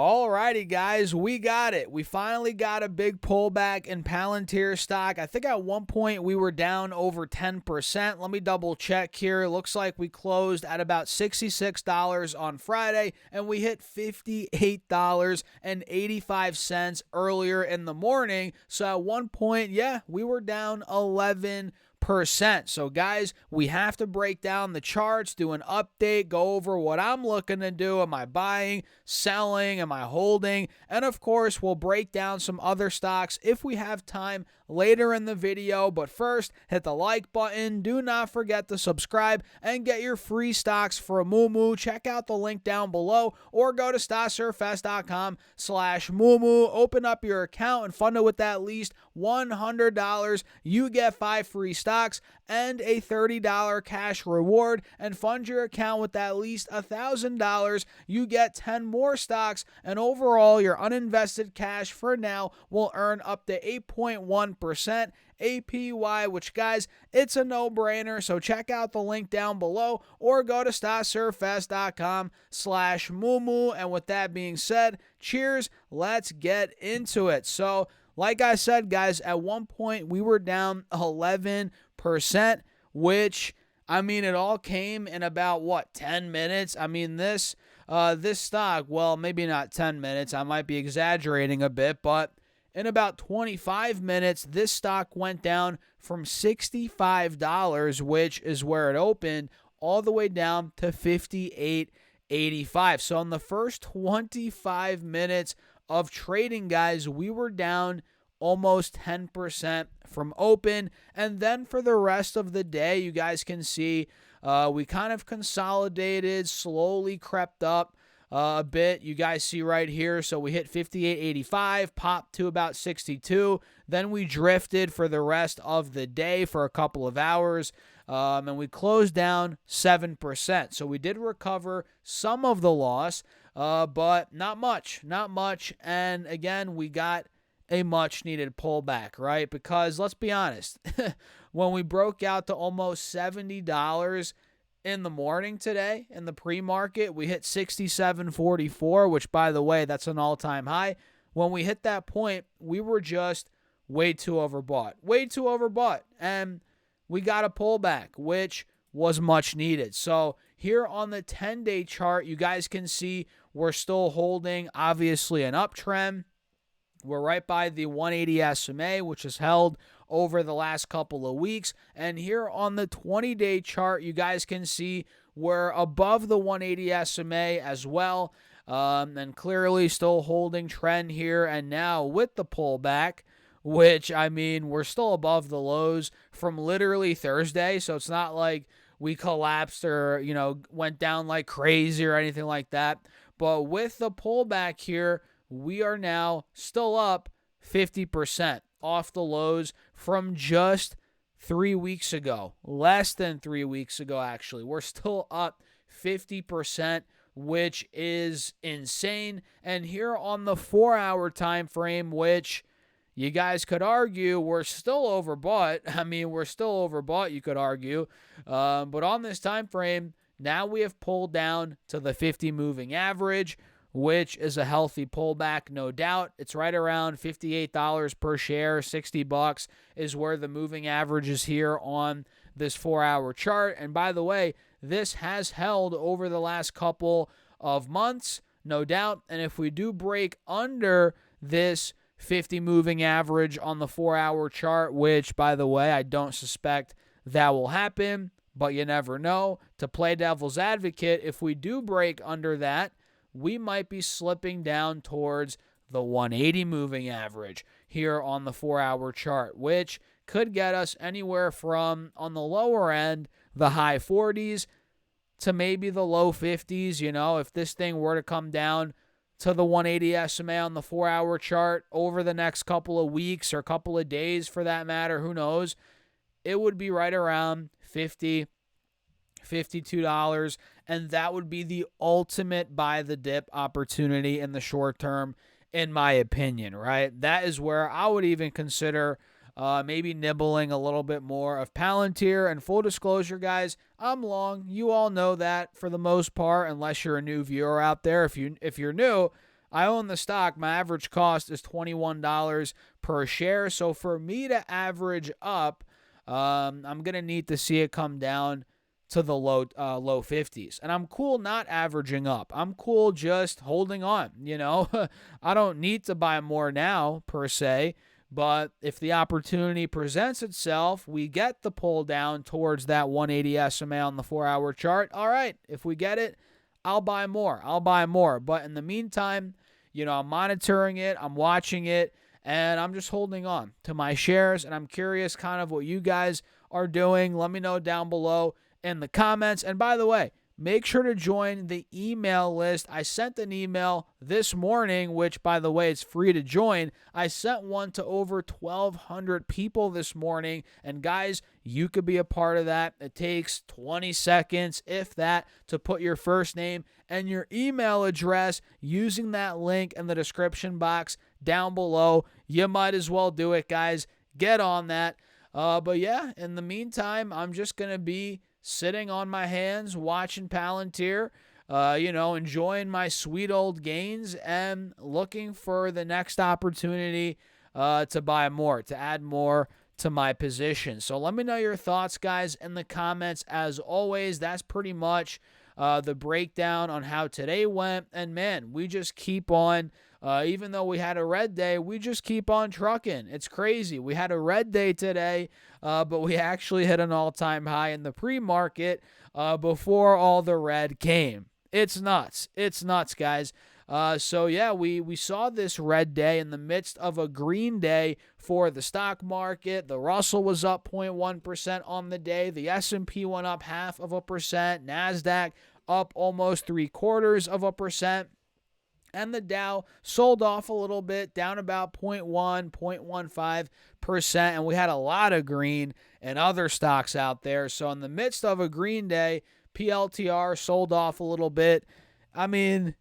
Alrighty, guys, we got it. We finally got a big pullback in Palantir stock. I think at one point we were down over 10%. Let me double check here. It looks like we closed at about $66 on Friday, and we hit $58.85 earlier in the morning. So at one point, yeah, we were down 11%. So guys, we have to break down the charts, do an update, go over what I'm looking to do. Am I buying, selling, am I holding? And of course, we'll break down some other stocks if we have time later in the video. But first, hit the like button. Do not forget to subscribe and get your free stocks for Moomoo. Check out the link down below or go to stocksurfest.com/Moomoo. Open up your account and fund it with at least $100. You get 5 free stocks and a $30 cash reward, and fund your account with at least $1,000. You get 10 more stocks, and overall your uninvested cash for now will earn up to 8.1% APY, which guys, it's a no-brainer. So check out the link down below or go to stocksurfest.com/Moomoo. And with that being said, cheers, let's get into it. So like I said, guys, at one point we were down 11%, which, I mean, it all came in about, 10 minutes? I mean, this stock, well, maybe not 10 minutes. I might be exaggerating a bit, but in about 25 minutes, this stock went down from $65, which is where it opened, all the way down to $58.85. So in the first 25 minutes of trading, guys, we were down almost 10% from open. And then for the rest of the day, you guys can see we kind of consolidated, slowly crept up a bit. You guys see right here. So we hit 58.85, popped to about 62. Then we drifted for the rest of the day for a couple of hours. And we closed down 7%. So we did recover some of the loss, but not much. And again, we got a much needed pullback, right? Because let's be honest, when we broke out to almost $70 in the morning today in the pre-market, we hit 67.44, which, by the way, that's an all-time high. When we hit that point, we were just way too overbought. And we got a pullback, which was much needed. So here on the 10-day chart, you guys can see we're still holding, obviously, an uptrend. We're right by the 180 SMA, which is held over the last couple of weeks. And here on the 20-day chart, you guys can see we're above the 180 SMA as well. And clearly still holding trend here. And now with the pullback, which, I mean, we're still above the lows from literally Thursday. So it's not like we collapsed or, went down like crazy or anything like that. But with the pullback here, we are now still up 50% off the lows from just 3 weeks ago. Less than 3 weeks ago, actually. We're still up 50%, which is insane. And here on the 4-hour time frame, which you guys could argue we're still overbought. I mean, we're still overbought, you could argue. But on this time frame, now we have pulled down to the 50 moving average, which is a healthy pullback, no doubt. It's right around $58 per share. $60 is where the moving average is here on this 4-hour chart. And by the way, this has held over the last couple of months, no doubt. And if we do break under this 50 moving average on the 4-hour chart, which, by the way, I don't suspect that will happen, but you never know. To play devil's advocate, if we do break under that, we might be slipping down towards the 180 moving average here on the 4-hour chart, which could get us anywhere from, on the lower end, the high 40s to maybe the low 50s. If this thing were to come down to the 180 SMA on the 4-hour chart over the next couple of weeks or couple of days for that matter, who knows, it would be right around $50, $52, and that would be the ultimate buy the dip opportunity in the short term, in my opinion, right? That is where I would even consider maybe nibbling a little bit more of Palantir. And full disclosure, guys, I'm long. You all know that for the most part, unless you're a new viewer out there. If you're new, I own the stock. My average cost is $21 per share. So for me to average up, I'm going to need to see it come down to the low 50s. And I'm cool not averaging up. I'm cool just holding on, I don't need to buy more now per se, but if the opportunity presents itself, we get the pull down towards that 180 SMA on the 4-hour chart. All right, if we get it, I'll buy more. But in the meantime, I'm monitoring it, I'm watching it, and I'm just holding on to my shares, and I'm curious kind of what you guys are doing. Let me know down below in the comments. And by the way, make sure to join the email list. I sent an email this morning, which, by the way, is free to join. I sent one to over 1,200 people this morning. And guys, you could be a part of that. It takes 20 seconds, if that, to put your first name and your email address using that link in the description box down below. You might as well do it, guys. Get on that. But yeah, in the meantime, I'm just going to be sitting on my hands, watching Palantir, enjoying my sweet old gains and looking for the next opportunity to buy more, to add more to my position. So let me know your thoughts, guys, in the comments. As always, that's pretty much the breakdown on how today went. And man, we just keep on, even though we had a red day, we just keep on trucking. It's crazy. We had a red day today, but we actually hit an all-time high in the pre-market before all the red came. It's nuts. It's nuts, guys. So yeah, we saw this red day in the midst of a green day for the stock market. The Russell was up 0.1% on the day. The S&P went up 0.5%. NASDAQ up almost 0.75%. And the Dow sold off a little bit, down about 0.15%. And we had a lot of green and other stocks out there. So in the midst of a green day, PLTR sold off a little bit. I mean,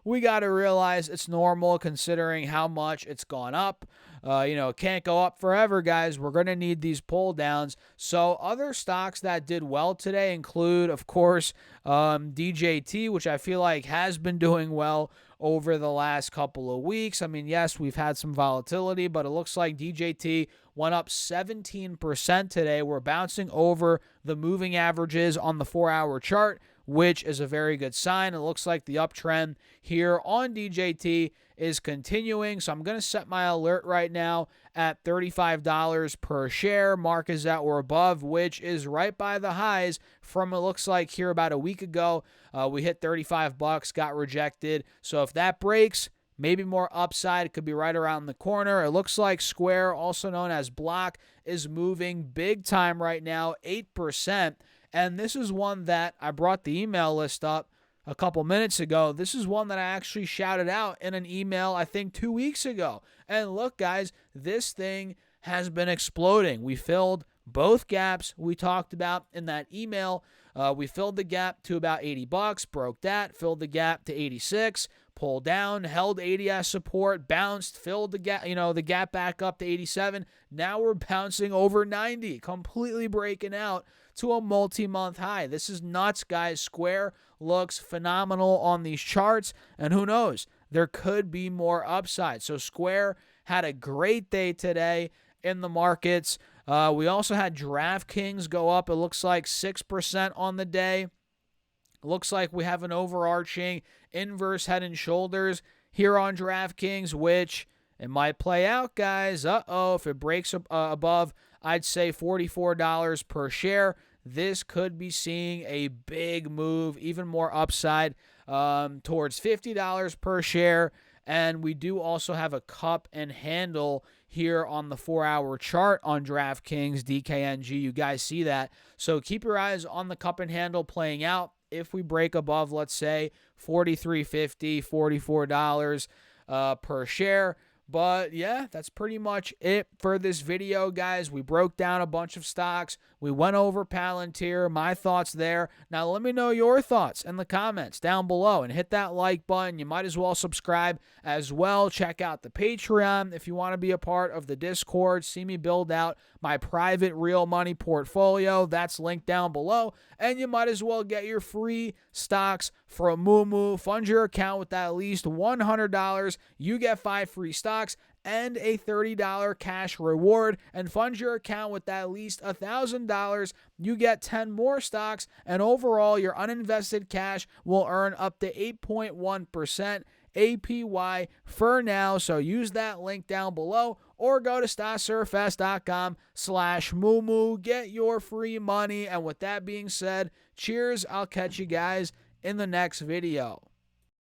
we got to realize it's normal considering how much it's gone up. It can't go up forever, guys. We're going to need these pull downs. So other stocks that did well today include, of course, DJT, which I feel like has been doing well over the last couple of weeks. I mean, yes, we've had some volatility, but it looks like DJT went up 17% today. We're bouncing over the moving averages on the 4-hour chart, which is a very good sign. It looks like the uptrend here on DJT is continuing. So I'm going to set my alert right now at $35 per share. Mark is at or above, which is right by the highs from, it looks like, here about a week ago. We hit $35, got rejected. So if that breaks, maybe more upside. It could be right around the corner. It looks like Square, also known as Block, is moving big time right now, 8%. And this is one that I brought the email list up a couple minutes ago. This is one that I actually shouted out in an email, I think 2 weeks ago. And look, guys, this thing has been exploding. We filled both gaps we talked about in that email. We filled the gap to about $80, broke that, filled the gap to 86, pulled down, held 80 as support, bounced, filled the gap, the gap back up to 87. Now we're bouncing over 90, completely breaking out to a multi-month high. This is nuts, guys. Square looks phenomenal on these charts, and who knows, there could be more upside. So Square had a great day today in the markets. We also had DraftKings go up, it looks like 6% on the day. Looks like we have an overarching inverse head and shoulders here on DraftKings, which it might play out, guys. If it breaks above, I'd say $44 per share, this could be seeing a big move, even more upside towards $50 per share. And we do also have a cup and handle here on the 4-hour chart on DraftKings, DKNG. You guys see that. So keep your eyes on the cup and handle playing out. If we break above, let's say, $43.50, $44 per share, But yeah, that's pretty much it for this video, guys. We broke down a bunch of stocks. We went over Palantir, my thoughts there. Now, let me know your thoughts in the comments down below and hit that like button. You might as well subscribe as well. Check out the Patreon if you want to be a part of the Discord. See me build out my private real money portfolio. That's linked down below. And you might as well get your free stocks from Moomoo. Fund your account with at least $100. You get 5 free stocks and a $30 cash reward, and fund your account with at least $1,000. You get 10 more stocks, and overall your uninvested cash will earn up to 8.1% APY for now. So use that link down below or go to stocksurfs.com/Moomoo. Get your free money. And with that being said, cheers. I'll catch you guys in the next video.